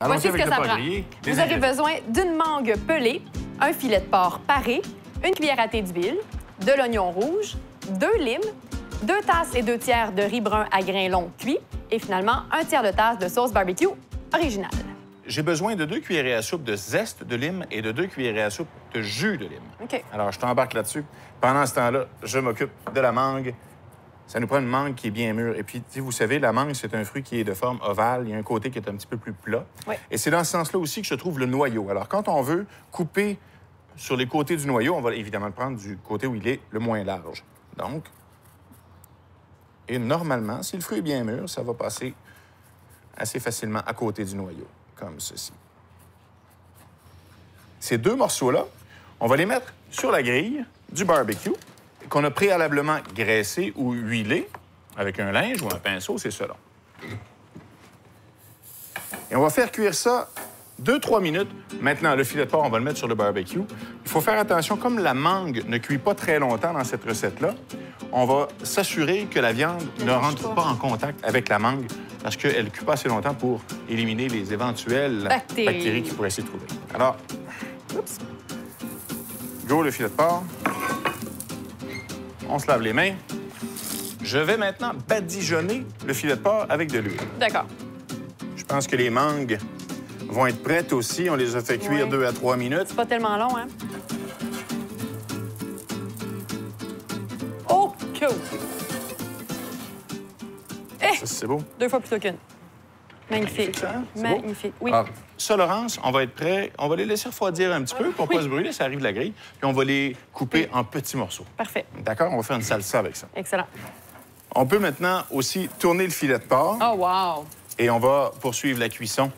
Voici ce que ça prend. Vous aurez besoin d'une mangue pelée, un filet de porc paré, une cuillère à thé d'huile, de l'oignon rouge, 2 limes, 2 tasses et 2 tiers de riz brun à grains longs cuits et finalement un tiers de tasse de sauce barbecue originale. J'ai besoin de 2 cuillerées à soupe de zeste de lime et de 2 cuillerées à soupe de jus de lime. OK. Alors, je t'embarque là-dessus. Pendant ce temps-là, je m'occupe de la mangue. Ça nous prend une mangue qui est bien mûre. Et puis, vous savez, la mangue, c'est un fruit qui est de forme ovale. Il y a un côté qui est un petit peu plus plat. Oui. Et c'est dans ce sens-là aussi que je trouve le noyau. Alors, quand on veut couper sur les côtés du noyau, on va évidemment le prendre du côté où il est le moins large. Donc, et normalement, si le fruit est bien mûr, ça va passer assez facilement à côté du noyau, comme ceci. Ces 2 morceaux-là, on va les mettre sur la grille du barbecue qu'on a préalablement graissé ou huilé avec un linge ou un pinceau, c'est cela. Et on va faire cuire ça 2-3 minutes. Maintenant, le filet de porc, on va le mettre sur le barbecue. Il faut faire attention, comme la mangue ne cuit pas très longtemps dans cette recette-là, on va s'assurer que la viande ne rentre pas en contact avec la mangue parce qu'elle ne cuit pas assez longtemps pour éliminer les éventuelles bactéries qui pourraient s'y trouver. Alors, oups. Go, le filet de porc. On se lave les mains. Je vais maintenant badigeonner le filet de porc avec de l'huile. D'accord. Je pense que les mangues vont être prêtes aussi. On les a fait cuire 2 à 3 minutes. C'est pas tellement long, hein? Oh, cool! Ça, c'est beau. 2 fois plutôt qu'une. Magnifique. Ça, c'est magnifique, beau? oui. Alors, ça, Laurence, on va être prêt. On va les laisser refroidir un petit peu pour ne pas se brûler. Ça arrive de la grille. Puis on va les couper en petits morceaux. Parfait. D'accord? On va faire une salsa avec ça. Excellent. On peut maintenant aussi tourner le filet de porc. Oh, wow! Et on va poursuivre la cuisson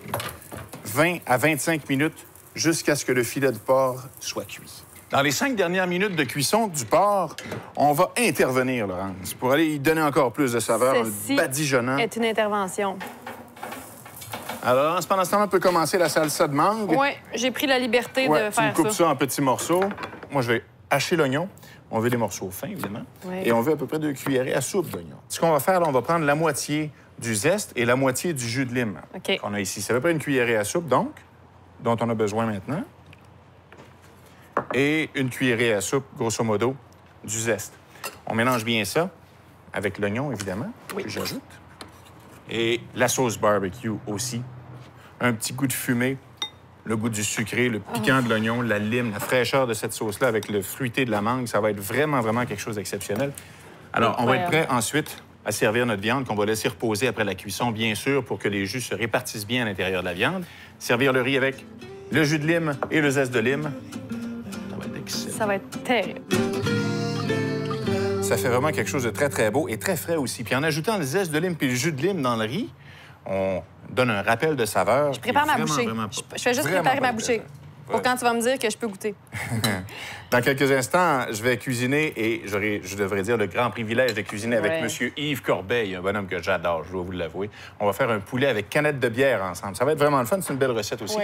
20 à 25 minutes jusqu'à ce que le filet de porc soit cuit. Dans les 5 dernières minutes de cuisson du porc, on va intervenir, Laurence, pour aller y donner encore plus de saveur en le badigeonnant. C'est une intervention. Alors, Laurence, pendant ce temps-là, on peut commencer la salsa de mangue. Oui, j'ai pris la liberté de Tu me faire coupes ça en petits morceaux. Moi, je vais hacher l'oignon. On veut des morceaux fins, évidemment. Oui. Et on veut à peu près 2 cuillerées à soupe d'oignon. Ce qu'on va faire, là, on va prendre la moitié du zeste et la moitié du jus de lime qu'on a ici. C'est à peu près une cuillerée à soupe, donc, dont on a besoin maintenant. Et une cuillerée à soupe, grosso modo, du zeste. On mélange bien ça avec l'oignon, évidemment, que j'ajoute. Et la sauce barbecue aussi. Un petit goût de fumée, le goût du sucré, le piquant de l'oignon, la lime, la fraîcheur de cette sauce-là avec le fruité de la mangue. Ça va être vraiment, vraiment quelque chose d'exceptionnel. Alors, on va être prêt ensuite à servir notre viande qu'on va laisser reposer après la cuisson, bien sûr, pour que les jus se répartissent bien à l'intérieur de la viande. Servir le riz avec le jus de lime et le zeste de lime. Ça va être excellent. Ça va être terrible. Ça fait vraiment quelque chose de très, très beau et très frais aussi. Puis en ajoutant le zeste de lime puis le jus de lime dans le riz, on donne un rappel de saveur. Je prépare ma bouchée. Je fais juste préparer ma bouchée. Pour quand tu vas me dire que je peux goûter. Dans quelques instants, je vais cuisiner et je devrais dire le grand privilège de cuisiner avec M. Yves Corbeil, un bonhomme que j'adore, je dois vous l'avouer. On va faire un poulet avec canette de bière ensemble. Ça va être vraiment le fun, c'est une belle recette aussi.